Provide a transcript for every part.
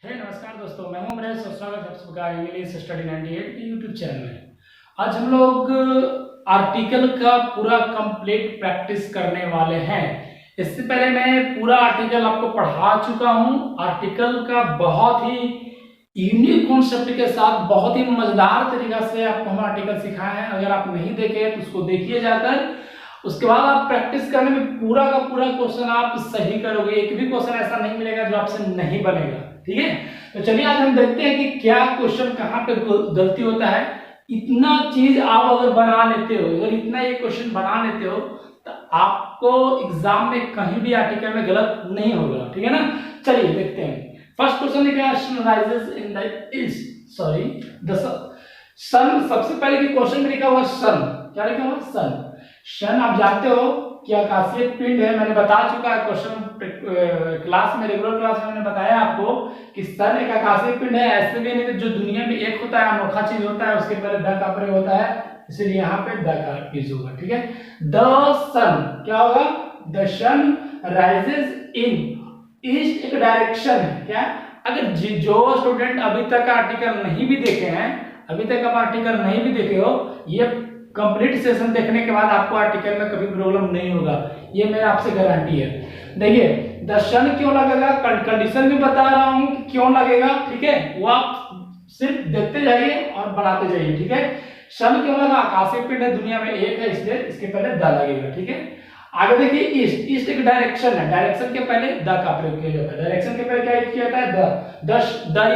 नमस्कार दोस्तों, मैं हूं अमरेश और स्वागत है आप सबका इंग्लिश स्टडी 98 के यूट्यूब चैनल में। आज हम लोग आर्टिकल का पूरा कंप्लीट प्रैक्टिस करने वाले हैं। इससे पहले मैं पूरा आर्टिकल आपको पढ़ा चुका हूं। आर्टिकल का बहुत ही यूनिक कॉन्सेप्ट के साथ बहुत ही मजेदार तरीका से आपको हम आर्टिकल सिखाए हैं। अगर आप नहीं देखे तो उसको देखिए जाकर। उसके बाद आप प्रैक्टिस करने में पूरा का पूरा क्वेश्चन आप सही करोगे। एक भी क्वेश्चन ऐसा नहीं मिलेगा जो आपसे नहीं बनेगा। ठीक है, तो चलिए आज हम देखते हैं कि क्या क्वेश्चन कहाँ पे गलती होता है। इतना चीज आप अगर बना लेते हो, अगर इतना ये क्वेश्चन बना लेते हो तो आपको एग्जाम में कहीं भी आर्टिकल में गलत नहीं होगा। ठीक है ना, चलिए देखते हैं। फर्स्ट क्वेश्चन लिखा है sun rises in the east, sorry the sun. सबसे पहले भी क्वेश्चन में लिखा हुआ सन। क्या लिखा हुआ? सन। सन आप जानते हो कि आकाशीय पिंड है। मैंने बता चुका है क्वेश्चन क्लास में, रेगुलर क्लास में मैंने बताया आपको कि सन एक आकाशीय पिंड है। ऐसे भी नहीं जो दुनिया में एक होता है, अनोखा चीज होता है, उसके पहले द का प्रयोग होता है, इसलिए यहाँ पे द का यूज होगा। ठीक है, द सन क्या होगा? The sun rises in east एक डायरेक्शन है। क्या? अगर जो स्टूडेंट अभी तक आर्टिकल नहीं भी देखे हैं, अभी तक आप आर्टिकल नहीं भी देखे हो, ये कंप्लीट सेशन देखने के बाद आपको आर्टिकल में कभी प्रॉब्लम नहीं होगा, ये मेरा आपसे गारंटी है। देखिए द सन क्यों लगेगा, कंडीशन भी बता रहा हूं कि क्यों लगेगा। ठीक है, वो आप सिर्फ देखते जाइए और बनाते जाइए। ठीक है, सन क्यों लगा? आकाशीय पिंड है, दुनिया में एक है, इसलिए इसके पहले द लगेगा। ठीक है, आगे देखिए ईस्ट। ईस्ट एक डायरेक्शन है, डायरेक्शन के पहले द का प्रयोग किया जाता है। डायरेक्शन के पहले क्या किया जाता है? The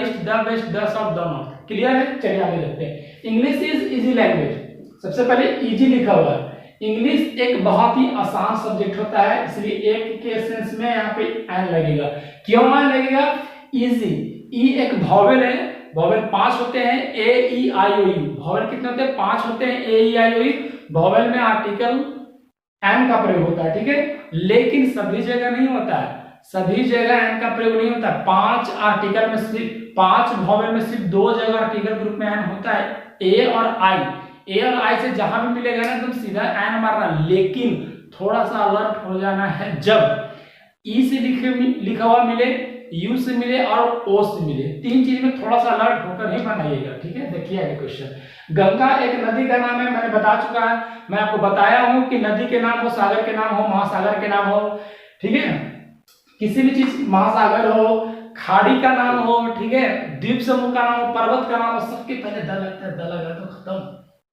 east, the west, the south, the north. Clear है? चलिए आगे देखते हैं। English is easy language. सबसे पहले इजी लिखा हुआ है। इंग्लिश एक बहुत ही आसान सब्जेक्ट होता है, इसलिए एक के सेंस में यहाँ पे एन लगेगा। क्यों एन लगेगा? इजी। ई एक वॉवेल है, वॉवेल 5 होते हैं, ए ई आई ओ यू। वॉवेल कितने होते हैं? 5 होते हैं, ए ई आई ओ यू। वॉवेल में आर्टिकल एन का प्रयोग होता है। ठीक है, लेकिन सभी जगह नहीं होता है, सभी जगह एन का प्रयोग नहीं होता है। 5 आर्टिकल में सिर्फ 5 वॉवेल में सिर्फ 2 जगह आर्टिकल ग्रुप में एन होता है, ए और आई। ए और आई से जहां भी मिलेगा ना एकदम सीधा एन मारना, लेकिन थोड़ा सा अलर्ट हो जाना है जब ई से लिखा हुआ मिले, यू से मिले और ओ से मिले। 3 चीज में थोड़ा सा अलर्ट होकर ही बनाइएगा। ठीक है, देखिए आगे क्वेश्चन। गंगा एक नदी का नाम है, मैंने बता चुका है। मैं आपको बताया हूं कि नदी के नाम हो, सागर के नाम हो, महासागर के नाम हो। ठीक है, किसी भी चीज, महासागर हो, खाड़ी का नाम हो, ठीक है, द्वीप समूह का नाम हो, पर्वत का नाम हो, सबके पहले द लगता है। द लगा तो खत्म,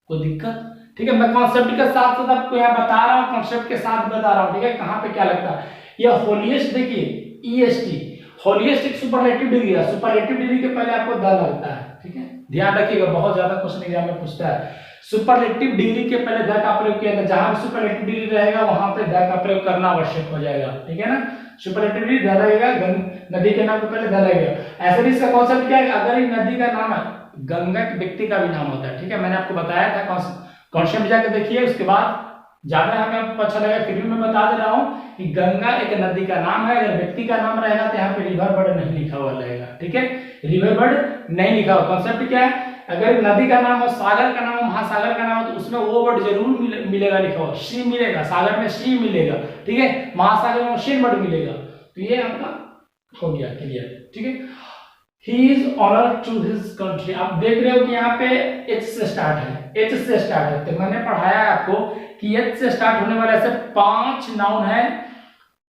कोई दिक्कत? ठीक है, मैं कॉन्सेप्ट के साथ साथ आपको यहाँ बता रहा हूँ, कॉन्सेप्ट के साथ बता रहा हूँ। ठीक है, कहाँ पे क्या लगता है। ये होलिएस्ट देखिए, ईएसटी, होलिएस्ट एक सुपरलेटिव डिग्री है। सुपरलेटिव डिग्री के पहले आपको द लगता है। ठीक है, ध्यान रखिएगा, बहुत ज्यादा क्वेश्चन एग्जाम में पूछता है। सुपरलेटिव डिग्री के पहले द का प्रयोग किया जाता है। जहां भी सुपरलेटिव डिग्री रहेगा वहां पे द का प्रयोग करना आवश्यक हो जाएगा। ठीक है ना, सुपरलेटिव डिग्री द लगेगा, नदी के नाम के पहले द लगेगा। ऐसे भी इसका कॉन्सेप्ट क्या है, अगर ये नदी का नाम है, गंगा के व्यक्ति का भी नाम होता है। ठीक है, मैंने आपको बताया था, कॉन्सेप्ट जाकर देखिए। उसके बाद ज्यादा हमें आपको अच्छा लगा, फिर भी मैं बता दे रहा हूँ कि गंगा एक नदी का नाम है। अगर व्यक्ति का नाम रहेगा तो यहाँ पे रिवर बर्ड नहीं लिखा हुआ रहेगा। ठीक है, रिवर बर्ड नहीं लिखा हुआ। कॉन्सेप्ट क्या है, अगर नदी का नाम हो, सागर का नाम हो, महासागर का नाम हो, तो उसमें वो वर्ड जरूर मिलेगा लिखा हुआ, सी मिलेगा। सागर में सी मिलेगा, ठीक है, महासागर में शीन वर्ड मिलेगा। तो ये आपका हो गया क्लियर। ठीक है, He is honored to his country। आप देख रहे हो कि यहाँ पे H से स्टार्ट है, H से स्टार्ट है। तो मैंने पढ़ाया है आपको कि H से स्टार्ट होने वाले ऐसे 5 नाउन है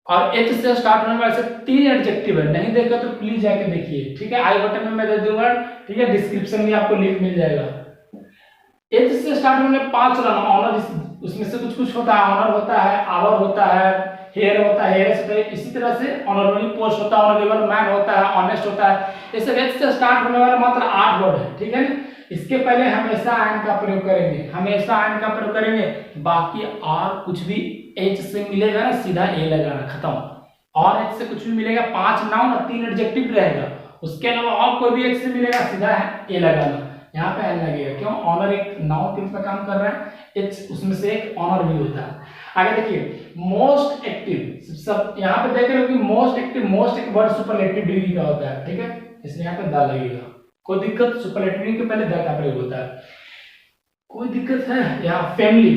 और H से स्टार्ट होने वाले ऐसे 3 एडजेक्टिव है। नहीं देखा तो प्लीज जाके देखिए। ठीक है, आई बटन में मैं दे दूंगा। ठीक है, डिस्क्रिप्शन में आपको लिंक मिल जाएगा। H से स्टार्ट होने 5 नाउन, ऑनर उसमें से कुछ कुछ होता है। ऑनर होता है, आवर होता है, हेयर होता है, हेयर से इसी तरह से ऑनरेबल पोस्ट होता है, ऑनरेबल मैन होता है, ऑनेस्ट होता है। इसे एच से स्टार्ट होने वाला मात्र 8 वर्ड है। ठीक है ना, इसके पहले हमेशा एन का प्रयोग करेंगे, हमेशा एन का प्रयोग करेंगे। बाकी और कुछ भी एच से मिलेगा ना, सीधा ए लगाना, खत्म। और एच से कुछ भी मिलेगा, 5 नाउन और 3 एडजेक्टिव रहेगा। उसके अलावा और कोई भी एच से मिलेगा, सीधा है ए लगाना। यहाँ पे एन लगेगा, क्यों? ऑनर एक नाउन के रूप में काम कर रहा है, एच उसमें से एक ऑनर भी होता है। आगे देखिए, मोस्ट एक्टिव। सब यहाँ पे देख रहे हो कि मोस्ट एक्टिव, मोस्ट एक वर्ड सुपरलेटिव डिग्री का होता है। ठीक है, इसलिए यहाँ पे द लगेगा। कोई दिक्कत? सुपरलेटिव डिग्री के पहले द का प्रयोग होता है। कोई दिक्कत है? यहाँ फैमिली,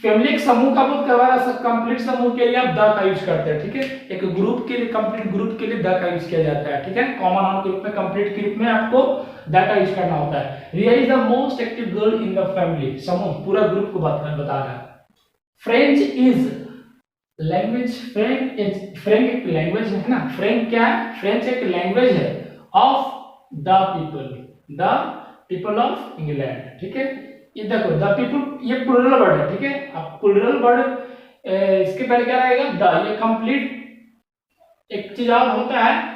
फैमिली एक समूह का बोध करवा रहा है, कंप्लीट समूह के लिए आप द का यूज करते हैं, ठीक है। एक ग्रुप के लिए, कंप्लीट ग्रुप के लिए द का यूज किया जाता है, ठीक है। कॉमन नाउन के रूप में, कंप्लीट के रूप में आपको द का यूज करना होता है। Riya is the most active girl in the family, समूह पूरा ग्रुप को बता रहा है। फ्रेंच इज लैंग्वेज, फ्रेंच एक लैंग्वेज है ना, फ्रेंच क्या है, फ्रेंच एक लैंग्वेज है of the people of England, ठीक है। ये देखो द पीपल, ये प्लूरल वर्ड है, ठीक है। अब प्लूरल वर्ड इसके पहले क्या रहेगा, द, ये कंप्लीट। एक चीज और होता है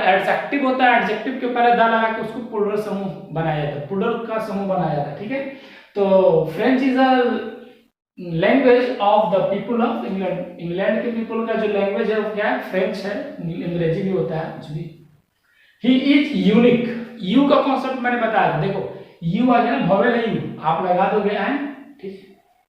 एडजेक्टिव होता है, एडजेक्टिव के पहले द लगा के उसको प्लूरल समूह बनाया जाता है, प्लूरल का समूह बनाया जाता है, ठीक है। तो French is a language of the people of England, England के पीपल का जो लैंग्वेज है वो क्या है, फ्रेंच है, अंग्रेजी भी होता है कुछ भी। ही इज यूनिक, यू का कॉन्सेप्ट मैंने बताया था, देखो यू आ गया ना, वोवेल है यू, आप लगा दोगे एन, ठीक,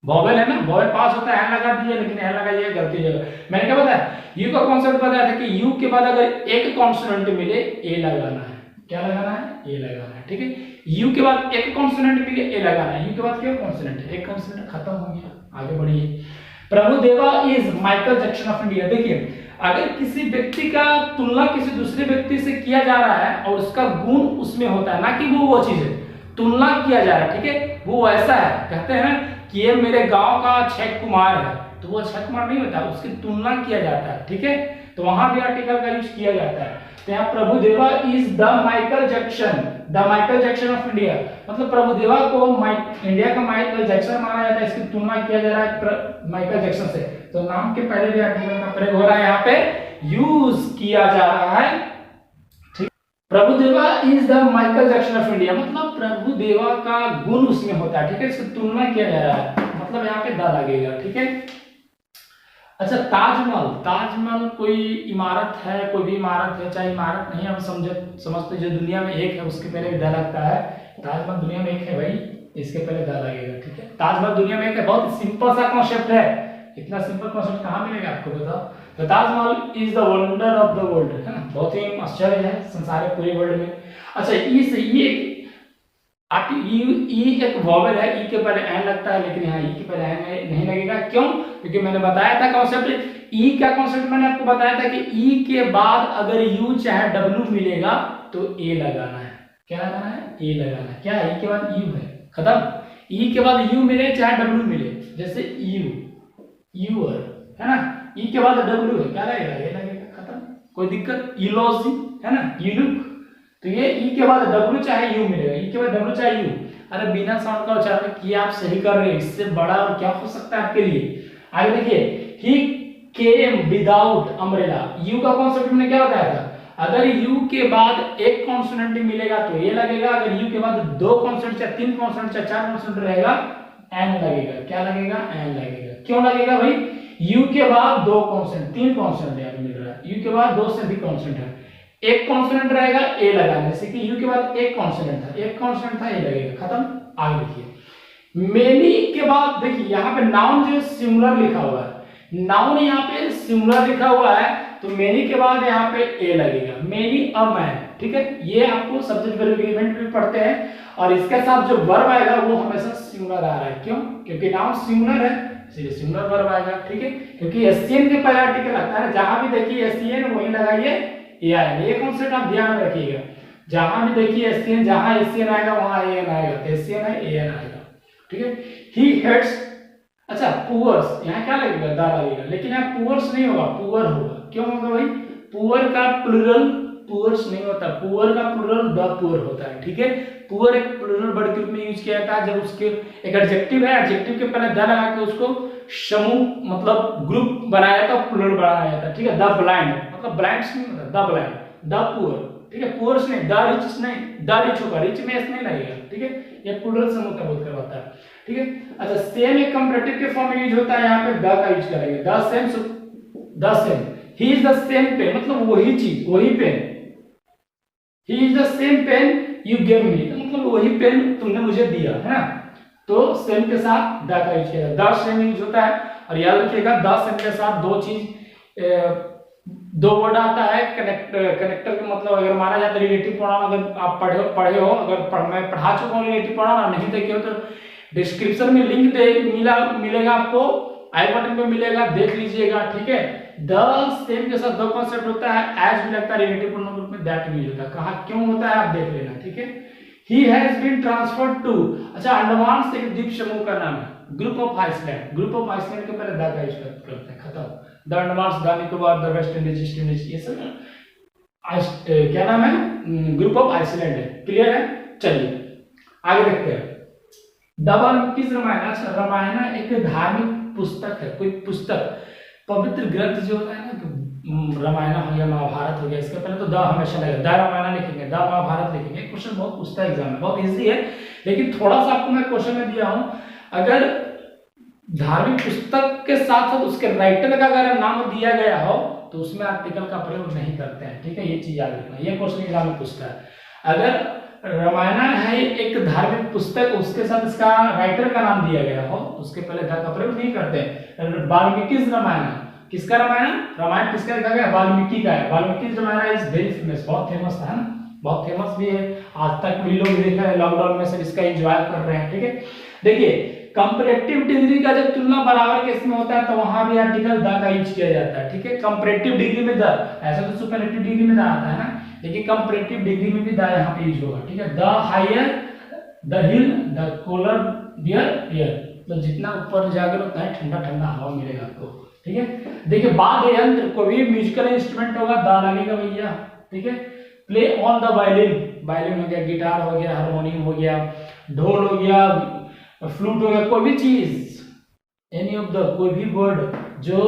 वोवेल है ना, वोवेल पास होता है, एन लगा दिए, लेकिन एन लगाइए गलती जगह। मैंने क्या बताया, यू का कॉन्सेप्ट बताया था कि यू के बाद अगर एक कॉन्सोनेंट मिले ए लगाना है, क्या लगाना है, ए लगाना है, ठीक है। यू के बाद एक कॉन्सोनेंट मिले ए लगाना है, यू के बाद क्या कॉन्सोनेंट है, एक कॉन्सोनेंट खत्म हो गया, आगे बढ़िए। Prabhudeva is Michael Jackson of India, देखिए अगर किसी व्यक्ति का तुलना किसी दूसरे व्यक्ति से किया जा रहा है और उसका गुण उसमें होता है, ना कि वो चीज है, तुलना किया जा रहा है, ठीक है। वो ऐसा है, कहते हैं ना कि ये मेरे गांव का अक्षय कुमार है, तो वो अक्षय कुमार नहीं होता, उसकी तुलना किया जाता है, ठीक है। तो वहां भी आर्टिकल का यूज किया जाता है। तो यहाँ Prabhudeva is the Michael Jackson of India, मतलब प्रभुदेवा को इंडिया का माइकल जैक्सन माना जाता है, इसकी तुलना किया जा रहा है माइकल जैक्सन से। तो नाम के पहले भी आर्टिकल का प्रयोग हो रहा है, यहाँ पे यूज किया जा रहा है, ठीक। Prabhudeva is the Michael Jackson of India, मतलब प्रभुदेवा का गुण उसमें होता है, ठीक है, इसकी तुलना किया जा रहा है, मतलब यहाँ पे द लगेगा, ठीक है। अच्छा, ताजमहल कोई इमारत है, कोई भी इमारत है, चाहे इमारत नहीं, हम समझते जो दुनिया में एक है उसके पहले द लगता है। ताजमहल दुनिया में एक है भाई, इसके पहले द लगेगा, ठीक है। ताजमहल दुनिया में एक है, बहुत सिंपल सा कॉन्सेप्ट है, इतना सिंपल कॉन्सेप्ट कहाँ मिलेगा आपको बताओ। तो Taj Mahal is the wonder of the world, है ना, बहुत ही आश्चर्य है संसार के पूरे वर्ल्ड में। अच्छा, ये ई एक वॉवेल है, ई के पहले एन लगता है, लेकिन यहाँ ई के पहले एन नहीं लगेगा, क्यों, क्योंकि मैंने बताया था कॉन्सेप्ट, ई का कॉन्सेप्ट मैंने आपको बताया था कि ई के बाद अगर यू चाहे डब्ल्यू मिलेगा तो ए लगाना है, क्या लगाना है, ए लगाना है, क्या ई के बाद यू है, खत्म। ई के बाद यू मिले चाहे डब्ल्यू मिले, जैसे यूअर है ना, ई के बाद डब्ल्यू है, क्या लगेगा, ए लगेगा, खत्म, कोई दिक्कत। यूलॉजी है ना, यूलुक, तो ये ई के बाद डब्ल्यू चाहे यू मिलेगा, ई के बाद डब्ल्यू चाहे यू। अरे बिना साउंड का उच्चारण किए आप सही कर रहे हैं, इससे बड़ा और क्या हो सकता है आपके लिए। आगे देखिए, ही केम विदाउट अम्ब्रेला, यू का कॉन्सेप्ट मैंने क्या बताया था, अगर यू के बाद एक कॉन्सोनेंट मिलेगा तो ये लगेगा, अगर यू के बाद दो कॉन्सोनेंट या तीन कॉन्सोनेंट या चार कॉन्सोनेंट रहेगा एन लगेगा, क्या लगेगा, एन लगेगा। क्यों लगेगा भाई, यू के बाद दो कॉन्सोनेंट, तीन कॉन्सोनेंट यहाँ मिल रहा है, यू के बाद दो से अधिक कॉन्सोनेंट है, एक कॉन्सोनेंट रहेगा ए लगाना, जैसे कि यू के बाद एक कॉन्सोनेंट था, ए लगेगा, खत्म। आगे देखिए, मेनी के बाद देखिए यहाँ पे नाउन जो सिंगुलर लिखा हुआ है, नाउन यहाँ पे सिंगुलर लिखा हुआ है, तो मेनी के बाद यहाँ पे ए लगेगा, मेनी अ मैन, ठीक है। ये आपको सब्जेक्ट वर्ब एग्रीमेंट भी पढ़ते हैं, और इसके साथ जो वर्ब आएगा वो हमेशा सिंगुलर आ रहा है, क्यों, क्योंकि नाउन सिंगुलर है, इसलिए सिंगुलर वर्ब आएगा, ठीक है। क्योंकि एससीएन के पहले आर्टिकल आता है, जहां भी देखिए एससीएन वहीं लगाइए ए आएगा, ये कॉन्सेप्ट आप ध्यान में रखिएगा, जहां भी देखिए एससीएन, जहां एससीएन आएगा वहां एएन आएगा, तो एससीएन है एएन आएगा, ठीक है। ही हेट्स, अच्छा पुअर्स, यहाँ क्या लगेगा, दा लगेगा, लेकिन यहाँ पुअर्स नहीं होगा, पुअर होगा, क्यों होगा भाई, पुअर का प्लूरल पुअर्स नहीं होता, पुअर का प्लूरल द पुअर होता है, ठीक है। पुअर एक प्लूरल वर्ड के रूप में यूज किया जाता है, जब उसके एक एडजेक्टिव है, एडजेक्टिव के पहले द लगा के उसको समूह मतलब ग्रुप बनाया जाता है, प्लूरल बनाया जाता है, ठीक है। द ब्लाइंड, मतलब ब्लाइंड नहीं होता, द ब्लाइंड, द पुअर, ठीक है, पुअर्स नहीं, द रिच नहीं, द रिच होगा, रिच में एस नहीं लगेगा, ठीक है, ये प्लूरल समूह का बोध करवाता है, ठीक है। अच्छा, सेम एक कंपैरेटिव के फॉर्म में यूज होता है, यहाँ पे द का यूज करेंगे, the same, he is the same pen, मतलब वही चीज, वही pen, he is the same pen you gave me, मतलब वही पेन तुमने मुझे दिया, है ना, तो सेम के साथ द का यूज किया जाता है, द सेम यूज होता है। और याद रखिएगा, द सेम के साथ दो चीज, दो वर्ड आता है, कनेक्टर का मतलब अगर माना जाता है रिलेटिव प्रोनाउन, अगर आप पढ़े हो, अगर मैं पढ़ा चुका हूँ रिलेटिव प्रोनाउन, नहीं देखे हो तो डिस्क्रिप्शन में लिंक मिलेगा आपको, आई बटन पे मिलेगा, देख लीजिएगा, ठीक है। द सेम के साथ द कॉन्सेप्ट होता है, एज भी लगता है रिलेटिव प्रोनाउन ग्रुप में, दैट भी होता है। कहा क्यों होता है आप देख लेना, ठीक है। He has been transferred to, अच्छा अंडमान से एक द्वीप समूह का नाम है group of island. Group of island के पहले द का यूज करते हैं, खत्म। The Andaman, the Nicobar, the West Indies, East Indies, ये सब क्या नाम है, ग्रुप ऑफ आइसलैंड है। क्लियर है, चलिए आगे देखते हैं। द वाल्मीकि रामायण, अच्छा रामायण एक धार्मिक पुस्तक है, कोई पुस्तक, पवित्र ग्रंथ जो होता है ना, रामायण हो गया, महाभारत हो गया, इसके पहले तो द हमेशा लगेगा, द रामायण लिखेंगे, द महाभारत लिखेंगे। क्वेश्चन बहुत पूछता है एग्जाम में, बहुत इजी है, लेकिन थोड़ा सा आपको मैं क्वेश्चन में दिया हूं, अगर धार्मिक पुस्तक के साथ साथ उसके राइटर का अगर नाम दिया गया हो तो उसमें आर्टिकल का प्रयोग नहीं करते हैं, ठीक है, ये चीज याद रखना, ये क्वेश्चन एग्जाम में पूछता है। अगर रामायण है एक धार्मिक पुस्तक, उसके साथ इसका राइटर का नाम दिया गया हो, उसके पहले द का प्रयोग नहीं करते। वाल्मीकि रामायण, किसका रामायण, रामायण किसका लिखा गया, वाल्मीकि का है। Valmiki Ramayana is very famous, बहुत फेमस है ना, बहुत फेमस भी है, आज तक भी लोग देखा है, लॉकडाउन में सब इसका एंजॉय कर रहे हैं, ठीक है। देखिए कंपैरेटिव डिग्री का जब तुलना बराबर केस में होता है तो वहां भी आर्टिकल द का यूज किया जाता है, ठीक है। कंपैरेटिव डिग्री में द, ऐसा तो सुपरलेटिव डिग्री में द आता है ना, लेकिन कंपैरेटिव डिग्री में भी द यहाँ पे यूज होगा, ठीक है। The higher the hill the colder bear here, तो जितना ऊपर जाकर उतना ही ठंडा ठंडा हवा मिलेगा आपको, ठीक है। देखिए वाद्य यंत्र, कोई भी म्यूजिकल इंस्ट्रूमेंट होगा द लगेगा भैया, ठीक है। Play on the violin, violin हो गया, गिटार हो गया, हारमोनियम हो गया, ढोल हो गया, फ्लूट हो गया, कोई भी चीज, एनी ऑफ द, कोई भी वर्ड जो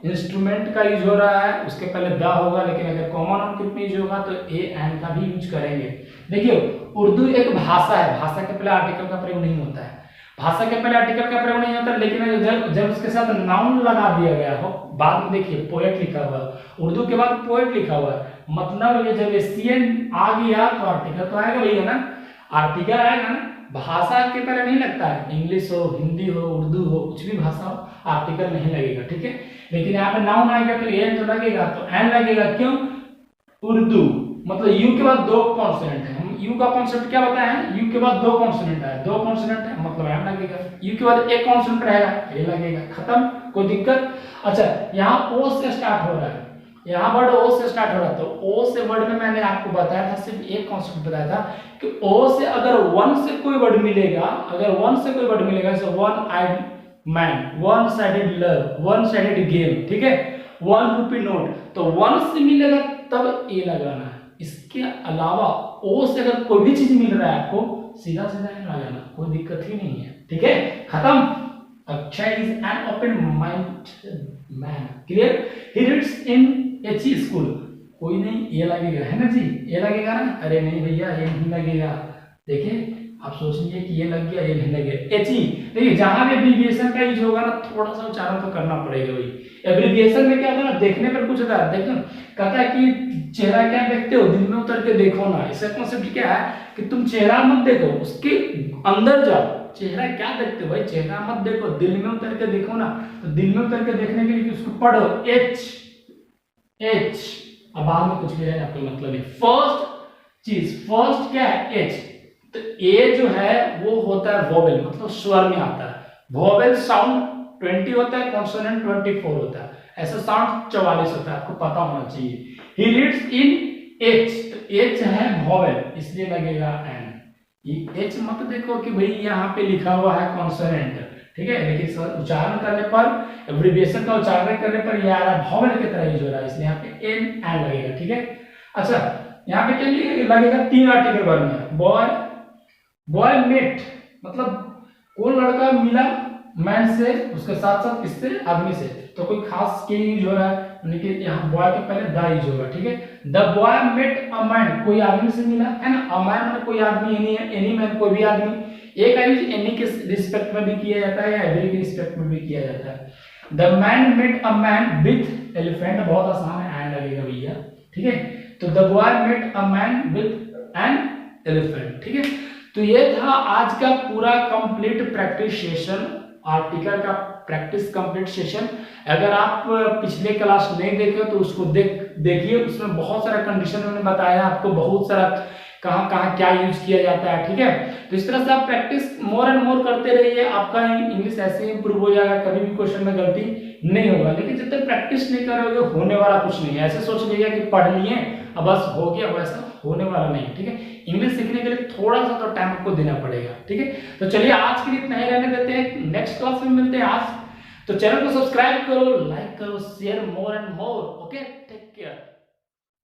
इंस्ट्रूमेंट का यूज हो रहा है उसके पहले द होगा, लेकिन अगर कॉमन ऑन ग्रुप में यूज होगा तो ए एंड का भी यूज करेंगे। देखिए उर्दू एक भाषा है, भाषा के पहले आर्टिकल का प्रयोग नहीं होता है, भाषा के पहले आर्टिकल का प्रयोग नहीं होता, लेकिन जब उसके साथ नाउन लगा दिया गया हो, बाद में देखिए पोएट लिखा हुआ है, उर्दू के बाद पोएट लिखा हुआ है, मतलब ये जब सीएन आ गया तो आर्टिकल तो आएगा भैया ना, आर्टिकल आएगा ना, भाषा के पहले नहीं लगता है, इंग्लिश हो, हिंदी हो, उर्दू हो, कुछ भी भाषा हो, आर्टिकल नहीं लगेगा, ठीक है। लेकिन यहाँ पे नाउन आएगा तो एन तो लगेगा, तो एन लगेगा, क्यों, उर्दू मतलब यू के बाद दो कॉन्सोनेंट है, हम यू का कॉन्सेप्ट क्या बताया है, यू के बाद दो कॉन्सोनेंट है, दो कॉन्सोनेंट है मतलब एन लगेगा, यू के बाद एक कॉन्सोनेंट रहेगा ए लगेगा, खत्म, कोई दिक्कत। अच्छा यहाँ ओ से स्टार्ट हो रहा है, यहाँ वर्ड ओ से स्टार्ट हो रहा है, तो ओ से वर्ड में मैंने आपको बताया था, सिर्फ एक कॉन्सेप्ट बताया था कि ओ से अगर वन से कोई वर्ड मिलेगा, अगर वन से कोई वर्ड मिलेगा जैसे one eyed man, one sided love, one sided game, ठीक है, 1 रुपी नोट, तो वन से मिलेगा तब ए लगाना है, इसके अलावा ओ से अगर कोई भी चीज मिल रहा है आपको सीधा सीधा ए लगाना, कोई दिक्कत ही नहीं है, ठीक है, खत्म। Akshay is an open mind man, clear. He reads in HE school, कोई नहीं ये लगेगा, है ना जी, ये लगेगा ना, अरे नहीं भैया ये नहीं लगेगा, देखिए आप सोचेंगे कि ये लग गया, ये नहीं लगेगा, एचई। देखिए जहां भी एब्रिविएशन का यूज होगा ना थोड़ा सा उच्चारण तो करना पड़ेगा भाई। एब्रिविएशन में क्या होता है ना, देखने पर कुछ होता है, देखो कहता है कि चेहरा क्या देखते हो, दिल में उतर के देखो ना, इसका कॉन्सेप्ट क्या है कि तुम चेहरा मत देखो, उसके अंदर जाओ, चेहरा क्या देखते हो भाई, चेहरा मत देखो, दिल में उतर के देखो ना, तो दिल में उतर के देखने के लिए उसको पढ़ो, एच एच, अब बाद में कुछ भी है आपको मतलब नहीं, फर्स्ट चीज, फर्स्ट क्या है, एच, तो ए जो है वो होता है वोवेल, मतलब स्वर में आता है, वोवेल साउंड 20 होता है, कॉन्सोनेंट 24 होता है, ऐसा साउंड 44 होता है, आपको पता होना चाहिए। ही रीड्स इन एच, तो एच है वोवेल इसलिए लगेगा एन, ये एच मत देखो कि भाई यहाँ पे लिखा हुआ है कॉन्सोनेंट, ठीक है, लेकिन उच्चारण करने पर, एब्रिविएशन का उच्चारण करने पर ये आ रहा है वोवेल की तरह यूज हो रहा है, इसलिए यहाँ पे एन एन लगेगा, ठीक है। अच्छा यहाँ पे क्या लगेगा, 3 आर्टिकल वर्ग में, बॉय, बॉय मेट मतलब कोई लड़का मिला मैन से, उसके साथ साथ किससे, आदमी से, तो कोई खास के यूज हो रहा है, यानी कि यहाँ बॉय के पहले द यूज होगा, ठीक है। The boy met a man, कोई आदमी से मिला है ना, अ मैन मतलब कोई आदमी, एनी मैन कोई भी आदमी, एक का यूज एनी के रिस्पेक्ट में भी किया जाता है या एवरी के रिस्पेक्ट में भी किया जाता है। The man met a man with elephant, बहुत आसान है, एंड लगेगा भैया, ठीक है, तो the boy met a man with an elephant, ठीक है। तो ये था आज का पूरा कंप्लीट प्रैक्टिस सेशन, आर्टिकल का प्रैक्टिस कंप्लीट सेशन। अगर आप पिछले क्लास नहीं देखे तो उसको देखिए, उसमें बहुत सारा कंडीशन मैंने बताया आपको, बहुत सारा कहाँ कहाँ क्या यूज किया जाता है, ठीक है। तो इस तरह से आप प्रैक्टिस मोर एंड मोर करते रहिए, आपका इंग्लिश ऐसे ही इंप्रूव हो जाएगा, कभी भी क्वेश्चन में गलती नहीं होगा। लेकिन जब तक प्रैक्टिस नहीं करोगे होने वाला कुछ नहीं है। ऐसे सोच लीजिए कि पढ़ लिए अब बस हो गया, वैसा होने वाला नहीं, ठीक है। इंग्लिश सीखने के लिए थोड़ा सा तो टाइम आपको देना पड़ेगा, ठीक है। तो चलिए आज के लिए इतना ही रहने देते हैं, नेक्स्ट क्लास में मिलते हैं आज। तो चैनल को सब्सक्राइब करो, लाइक करो, share more and more, okay, take care.